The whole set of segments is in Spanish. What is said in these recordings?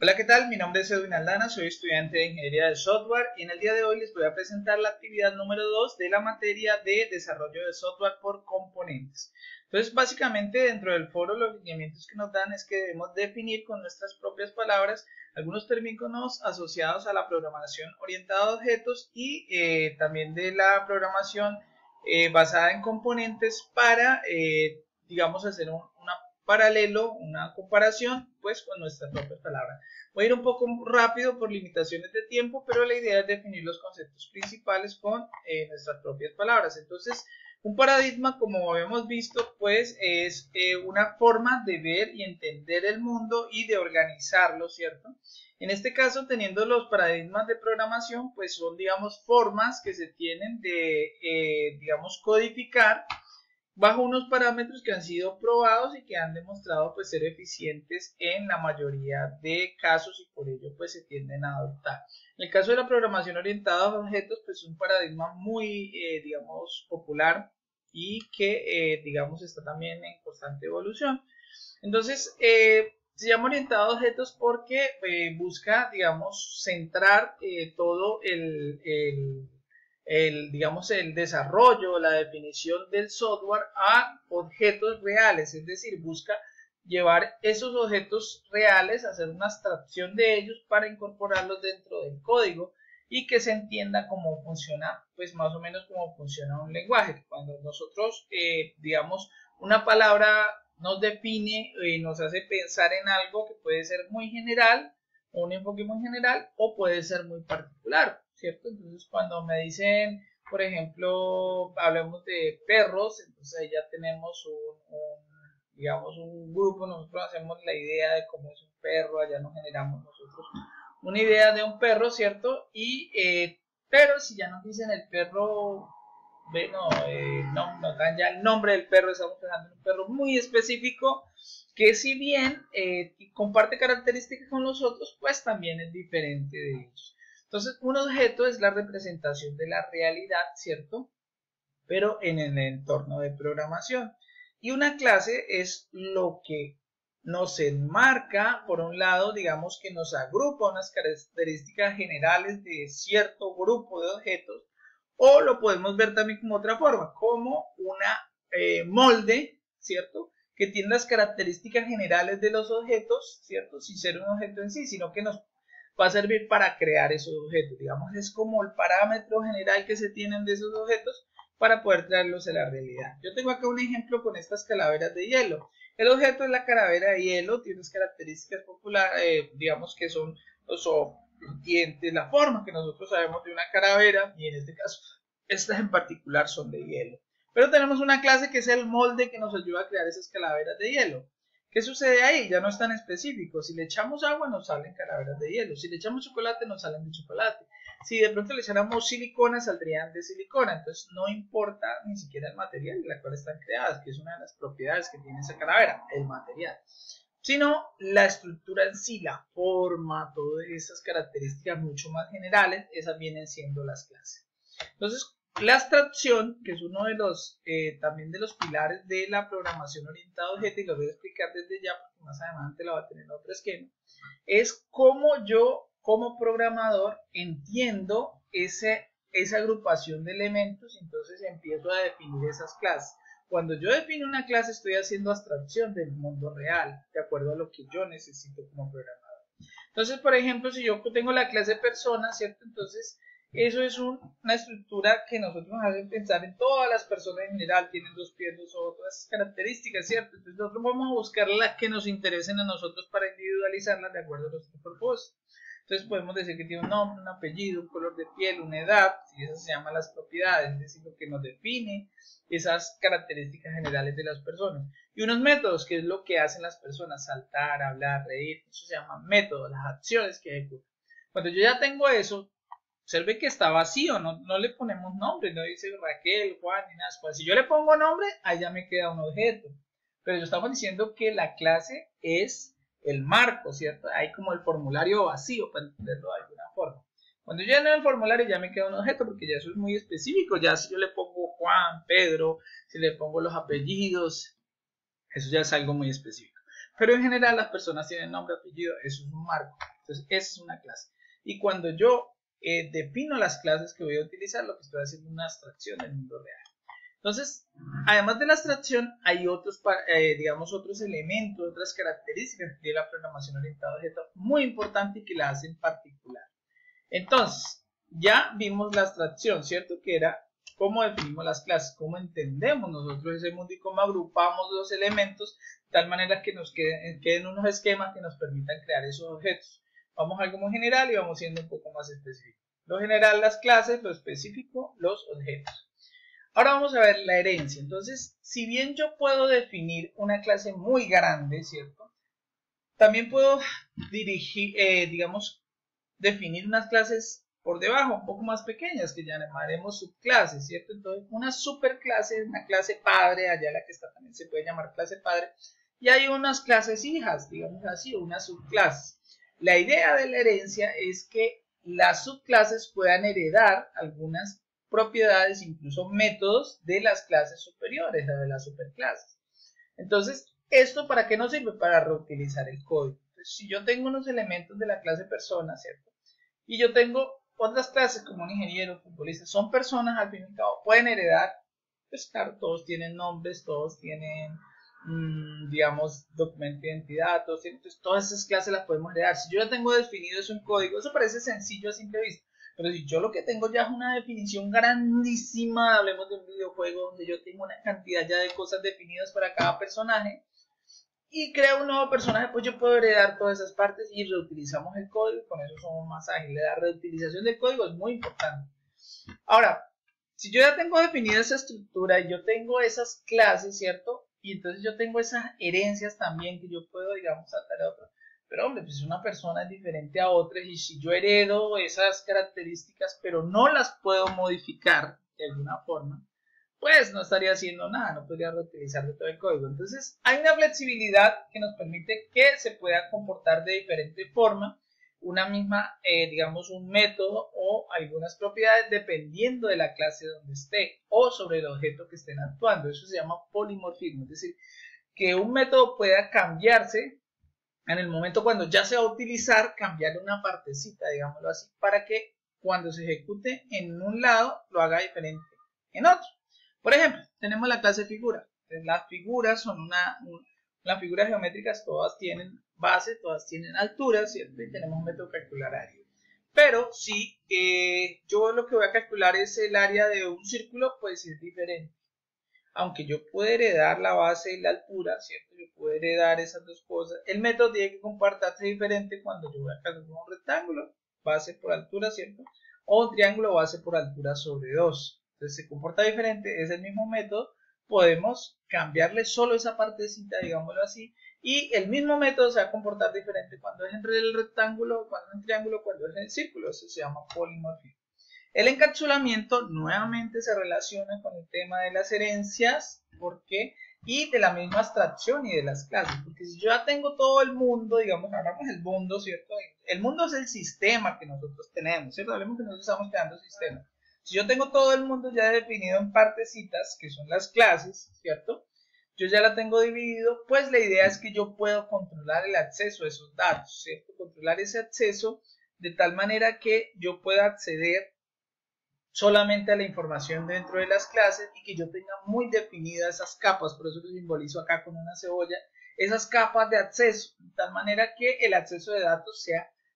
Hola, ¿qué tal? Mi nombre es Edwin Aldana, soy estudiante de Ingeniería de Software y en el día de hoy les voy a presentar la actividad número 2 de la materia de Desarrollo de Software por Componentes. Entonces, básicamente dentro del foro los lineamientos que nos dan es que debemos definir con nuestras propias palabras algunos términos asociados a la programación orientada a objetos y también de la programación basada en componentes para, digamos, hacer un paralelo, una comparación pues con nuestras propias palabras. Voy a ir un poco rápido por limitaciones de tiempo, pero la idea es definir los conceptos principales con nuestras propias palabras. Entonces, un paradigma, como habíamos visto, pues es una forma de ver y entender el mundo y de organizarlo, ¿cierto? En este caso, teniendo los paradigmas de programación, pues son, digamos, formas que se tienen de, digamos, codificar bajo unos parámetros que han sido probados y que han demostrado pues ser eficientes en la mayoría de casos y por ello pues se tienden a adoptar. En el caso de la programación orientada a objetos pues es un paradigma muy digamos popular y que digamos está también en constante evolución. Entonces se llama orientado a objetos porque busca digamos centrar todo digamos, el desarrollo, la definición del software a objetos reales, es decir, busca llevar esos objetos reales, hacer una abstracción de ellos para incorporarlos dentro del código y que se entienda cómo funciona, pues más o menos cómo funciona un lenguaje. Cuando nosotros, digamos, una palabra nos define y nos hace pensar en algo que puede ser muy general, un enfoque muy general o puede ser muy particular, ¿cierto? Entonces cuando me dicen, por ejemplo, hablemos de perros, entonces ahí ya tenemos digamos, un grupo, nosotros hacemos la idea de cómo es un perro, allá nos generamos nosotros una idea de un perro, ¿cierto? Pero si ya nos dicen el perro, bueno, no dan ya el nombre del perro, estamos pensando en un perro muy específico que si bien comparte características con los otros, pues también es diferente de ellos. Entonces, un objeto es la representación de la realidad, ¿cierto? Pero en el entorno de programación. Y una clase es lo que nos enmarca, por un lado, digamos que nos agrupa unas características generales de cierto grupo de objetos, o lo podemos ver también como otra forma, como una molde, ¿cierto? Que tiene las características generales de los objetos, ¿cierto? Sin ser un objeto en sí, sino que nos va a servir para crear esos objetos. Digamos, es como el parámetro general que se tienen de esos objetos para poder traerlos a la realidad. Yo tengo acá un ejemplo con estas calaveras de hielo. El objeto es la calavera de hielo, tiene unas características populares, digamos que son los dientes, la forma que nosotros sabemos de una calavera, y en este caso, estas en particular son de hielo. Pero tenemos una clase que es el molde que nos ayuda a crear esas calaveras de hielo. ¿Qué sucede ahí? Ya no es tan específico. Si le echamos agua nos salen calaveras de hielo. Si le echamos chocolate nos salen de chocolate. Si de pronto le echáramos silicona saldrían de silicona. Entonces no importa ni siquiera el material de la cual están creadas, que es una de las propiedades que tiene esa calavera, el material. Sino la estructura en sí, la forma, todas esas características mucho más generales, esas vienen siendo las clases. Entonces, la abstracción, que es uno de los también de los pilares de la programación orientada a objetos, y lo voy a explicar desde ya porque más adelante la va a tener en otro esquema, es cómo yo como programador entiendo esa agrupación de elementos, entonces empiezo a definir esas clases. Cuando yo defino una clase estoy haciendo abstracción del mundo real, de acuerdo a lo que yo necesito como programador. Entonces, por ejemplo, si yo tengo la clase persona, ¿cierto? Entonces, eso es una estructura que nosotros nos hace pensar en todas las personas en general, tienen 2 pies, 2 ojos, todas esas características, ¿cierto? Entonces nosotros vamos a buscar las que nos interesen a nosotros para individualizarlas de acuerdo a nuestro propósito. Entonces podemos decir que tiene un nombre, un apellido, un color de piel, una edad, y eso se llama las propiedades, es decir, lo que nos define esas características generales de las personas. Y unos métodos, que es lo que hacen las personas, saltar, hablar, reír, eso se llama métodos, las acciones que ejecutan. Cuando yo ya tengo eso, observe que está vacío, no le ponemos nombre, no dice Raquel, Juan, ni nada. Pues si yo le pongo nombre, allá me queda un objeto. Pero estamos diciendo que la clase es el marco, ¿cierto? Hay como el formulario vacío, para entenderlo de alguna forma. Cuando yo lleno el formulario ya me queda un objeto, porque ya eso es muy específico. Ya si yo le pongo Juan, Pedro, si le pongo los apellidos, eso ya es algo muy específico. Pero en general las personas tienen nombre, apellido, eso es un marco. Entonces, esa es una clase. Y cuando yo defino las clases que voy a utilizar, lo que estoy haciendo es una abstracción del mundo real. Entonces, además de la abstracción, hay otros, digamos, otros elementos, otras características de la programación orientada a objetos muy importantes y que la hacen particular. Entonces, ya vimos la abstracción, ¿cierto? Que era cómo definimos las clases, cómo entendemos nosotros ese mundo y cómo agrupamos los elementos de tal manera que nos queden unos esquemas que nos permitan crear esos objetos. Vamos a algo muy general y vamos siendo un poco más específico. Lo general, las clases, lo específico, los objetos. Ahora vamos a ver la herencia. Entonces, si bien yo puedo definir una clase muy grande, ¿cierto? También puedo definir unas clases por debajo, un poco más pequeñas, que llamaremos subclases, ¿cierto? Entonces, una superclase es una clase padre, allá la que está también se puede llamar clase padre, y hay unas clases hijas, digamos así, unas subclases. La idea de la herencia es que las subclases puedan heredar algunas propiedades, incluso métodos de las clases superiores, de las superclases. Entonces, ¿esto para qué nos sirve? Para reutilizar el código. Entonces, si yo tengo unos elementos de la clase persona, ¿cierto? Y yo tengo otras clases como un ingeniero, futbolista, son personas al fin y al cabo, pueden heredar, pues claro, todos tienen nombres, todos tienen, digamos, documento de identidad, entonces todas esas clases las podemos heredar. Si yo ya tengo definido eso en código, eso parece sencillo a simple vista. Pero si yo lo que tengo ya es una definición grandísima, hablemos de un videojuego donde yo tengo una cantidad ya de cosas definidas para cada personaje y creo un nuevo personaje, pues yo puedo heredar todas esas partes y reutilizamos el código y con eso somos más ágiles. La reutilización del código es muy importante. Ahora, si yo ya tengo definida esa estructura y yo tengo esas clases, ¿cierto? Y entonces yo tengo esas herencias también que yo puedo, digamos, saltar a otro. Pero hombre, pues una persona es diferente a otra y si yo heredo esas características pero no las puedo modificar de alguna forma, pues no estaría haciendo nada, no podría reutilizar de todo el código. Entonces hay una flexibilidad que nos permite que se pueda comportar de diferente forma una misma, digamos, un método o algunas propiedades dependiendo de la clase donde esté o sobre el objeto que estén actuando. Eso se llama polimorfismo, es decir, que un método pueda cambiarse en el momento cuando ya se va a utilizar, cambiarle una partecita, digámoslo así, para que cuando se ejecute en un lado lo haga diferente en otro. Por ejemplo, tenemos la clase figura. Entonces, las figuras son las figuras geométricas todas tienen base, todas tienen altura, ¿cierto? Y tenemos un método calcular área. Pero si yo lo que voy a calcular es el área de un círculo, pues es diferente. Aunque yo puedo heredar la base y la altura, ¿cierto? Yo puedo heredar esas dos cosas. El método tiene que comportarse diferente cuando yo voy a calcular un rectángulo, base por altura, ¿cierto? O un triángulo, base por altura sobre 2. Entonces se comporta diferente, es el mismo método. Podemos cambiarle solo esa partecita, digámoslo así. Y el mismo método se va a comportar diferente cuando es en el rectángulo, cuando es en el triángulo, cuando es en el círculo. Eso se llama polimorfismo. El encapsulamiento nuevamente se relaciona con el tema de las herencias, ¿por qué? Y de la misma abstracción y de las clases, porque si yo ya tengo todo el mundo, digamos, hablamos del mundo, ¿cierto? El mundo es el sistema que nosotros tenemos, ¿cierto? Hablemos que nosotros estamos creando sistemas. Si yo tengo todo el mundo ya definido en partecitas, que son las clases, ¿cierto? Yo ya la tengo dividido, pues la idea es que yo puedo controlar el acceso a esos datos, ¿cierto? Controlar ese acceso de tal manera que yo pueda acceder solamente a la información dentro de las clases y que yo tenga muy definidas esas capas, por eso lo simbolizo acá con una cebolla, esas capas de acceso, de tal manera que el acceso de datos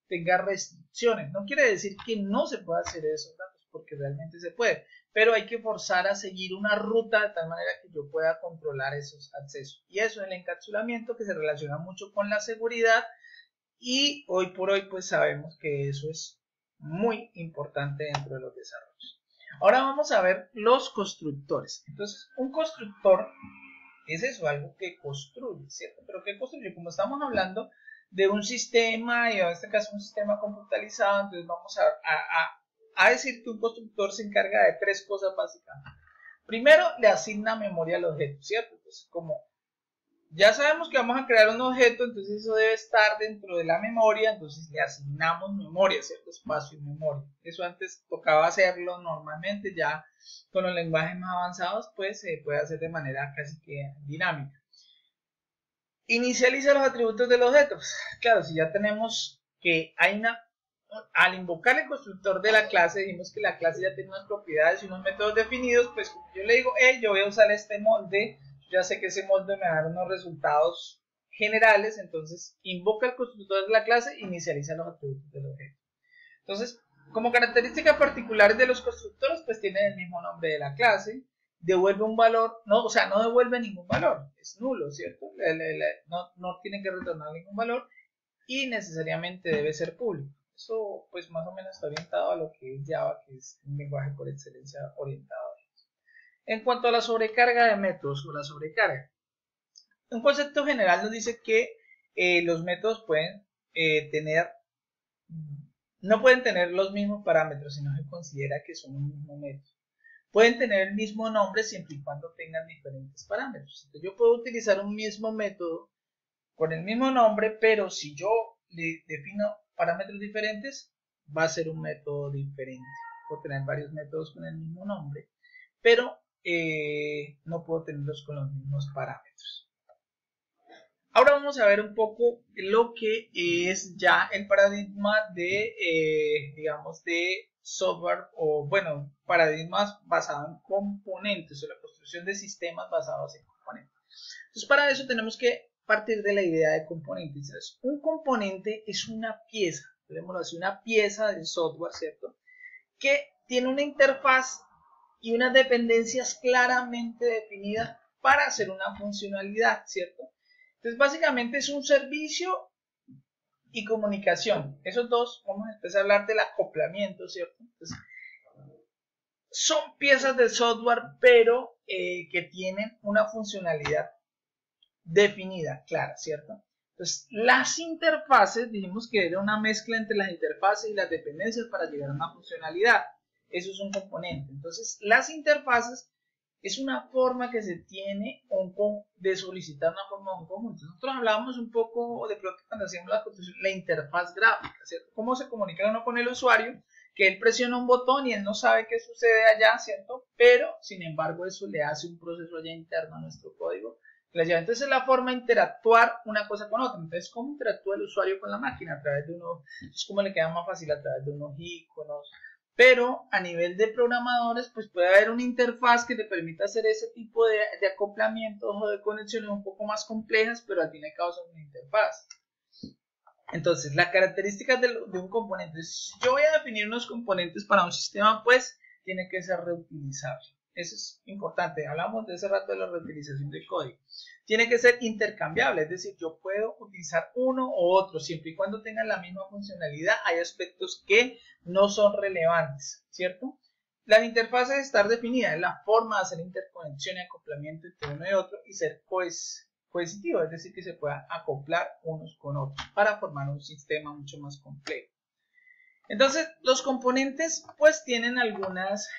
tenga restricciones. No quiere decir que no se pueda acceder a esos datos, porque realmente se puede, pero hay que forzar a seguir una ruta de tal manera que yo pueda controlar esos accesos. Y eso es el encapsulamiento, que se relaciona mucho con la seguridad y hoy por hoy pues sabemos que eso es muy importante dentro de los desarrollos. Ahora vamos a ver los constructores. Entonces, un constructor es eso, algo que construye, ¿cierto? Pero ¿qué construye? Como estamos hablando de un sistema, y en este caso un sistema computarizado, entonces vamos a decir que un constructor se encarga de tres cosas básicamente. Primero, le asigna memoria al objeto, ¿cierto? Entonces, como ya sabemos que vamos a crear un objeto, entonces eso debe estar dentro de la memoria, entonces le asignamos memoria, ¿cierto? Espacio y memoria. Eso antes tocaba hacerlo normalmente, ya con los lenguajes más avanzados, pues se puede hacer de manera casi que dinámica. Inicializa los atributos del objeto. Pues, claro, si ya tenemos que hay al invocar el constructor de la clase, dijimos que la clase ya tiene unas propiedades y unos métodos definidos, pues como yo le digo, yo voy a usar este molde, yo ya sé que ese molde me va a dar unos resultados generales, entonces invoca el constructor de la clase e inicializa los atributos del objeto. Entonces, como características particulares de los constructores, pues tienen el mismo nombre de la clase, devuelve un valor, no, o sea, no devuelve ningún valor, es nulo, ¿cierto? No tiene que retornar ningún valor y necesariamente debe ser público. Eso pues más o menos está orientado a lo que es Java, que es un lenguaje por excelencia orientado a eso. En cuanto a la sobrecarga de métodos o la sobrecarga, un concepto general nos dice que los métodos pueden no pueden tener los mismos parámetros, sino se considera que son un mismo método. Pueden tener el mismo nombre siempre y cuando tengan diferentes parámetros. Entonces, yo puedo utilizar un mismo método con el mismo nombre, pero si yo le defino parámetros diferentes, va a ser un método diferente. Puedo tener varios métodos con el mismo nombre, pero no puedo tenerlos con los mismos parámetros. Ahora vamos a ver un poco lo que es ya el paradigma de, digamos, de software o, bueno, paradigmas basados en componentes o la construcción de sistemas basados en componentes. Entonces, para eso tenemos que partir de la idea de componentes. Entonces, un componente es una pieza, digámoslo así, una pieza del software, ¿cierto? Que tiene una interfaz y unas dependencias claramente definidas para hacer una funcionalidad, ¿cierto? Entonces, básicamente es un servicio y comunicación. Esos dos, vamos a empezar a hablar del acoplamiento, ¿cierto? Entonces, son piezas de software, pero que tienen una funcionalidad definida, clara, ¿cierto? Entonces, las interfaces, dijimos que era una mezcla entre las interfaces y las dependencias para llegar a una funcionalidad. Eso es un componente. Entonces, las interfaces es una forma que se tiene de solicitar una forma de un conjunto. Nosotros hablábamos un poco de pronto cuando hacíamos la interfaz gráfica, ¿cierto? Cómo se comunica uno con el usuario, que él presiona un botón y él no sabe qué sucede allá, ¿cierto? Pero, sin embargo, eso le hace un proceso allá interno a nuestro código. Entonces es la forma de interactuar una cosa con otra. Entonces, ¿cómo interactúa el usuario con la máquina? A través de unos, es como le queda más fácil a través de unos iconos. Pero a nivel de programadores, pues puede haber una interfaz que te permita hacer ese tipo de acoplamientos o de conexiones un poco más complejas, pero al fin y al cabo son una interfaz. Entonces, las características de un componente. Si yo voy a definir unos componentes para un sistema, pues tiene que ser reutilizable. Eso es importante. Hablamos de ese rato de la reutilización del código. Tiene que ser intercambiable, es decir, yo puedo utilizar uno u otro siempre y cuando tengan la misma funcionalidad. Hay aspectos que no son relevantes, ¿cierto? Las interfaces estar definidas es la forma de hacer interconexión y acoplamiento entre uno y otro y ser cohesitivo, es decir, que se puedan acoplar unos con otros para formar un sistema mucho más complejo. Entonces, los componentes pues tienen algunas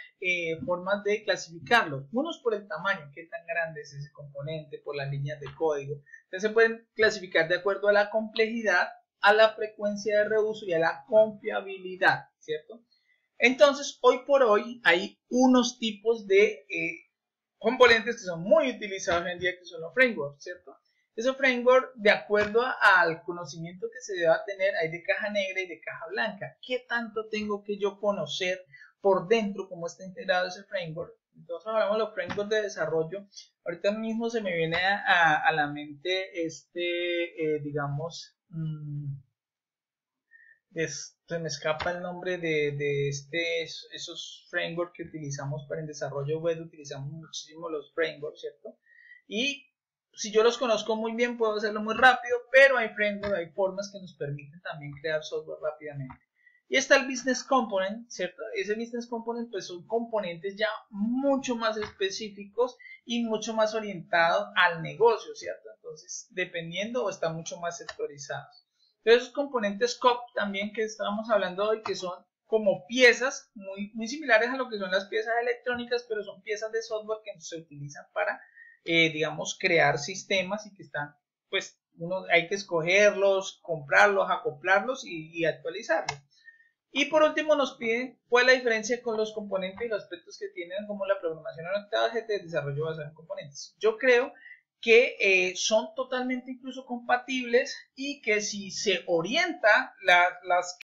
formas de clasificarlos. Unos por el tamaño, qué tan grande es ese componente, por las líneas de código. Entonces se pueden clasificar de acuerdo a la complejidad, a la frecuencia de reuso y a la confiabilidad, ¿cierto? Entonces, hoy por hoy hay unos tipos de componentes que son muy utilizados hoy en día, que son los frameworks, ¿cierto? Esos frameworks, de acuerdo al conocimiento que se deba tener, hay de caja negra y de caja blanca. ¿Qué tanto tengo que yo conocer por dentro cómo está integrado ese framework? Entonces hablamos de los frameworks de desarrollo. Ahorita mismo se me viene a la mente digamos, se me escapa el nombre de esos frameworks que utilizamos para el desarrollo web. Utilizamos muchísimo los frameworks, ¿cierto? Y si yo los conozco muy bien, puedo hacerlo muy rápido, pero hay frameworks, hay formas que nos permiten también crear software rápidamente. Y está el Business Component, ¿cierto? Ese Business Component pues son componentes ya mucho más específicos y mucho más orientados al negocio, ¿cierto? Entonces, dependiendo o están mucho más sectorizados. Entonces, esos componentes COP también que estábamos hablando hoy, que son como piezas muy similares a lo que son las piezas electrónicas, pero son piezas de software que se utilizan para digamos, crear sistemas y que están, pues, hay que escogerlos, comprarlos, acoplarlos y actualizarlos. Y por último nos piden cuál es la diferencia con los componentes y los aspectos que tienen como la programación orientada a objetos de desarrollo basado en componentes. Yo creo que son totalmente incluso compatibles y que si se orienta las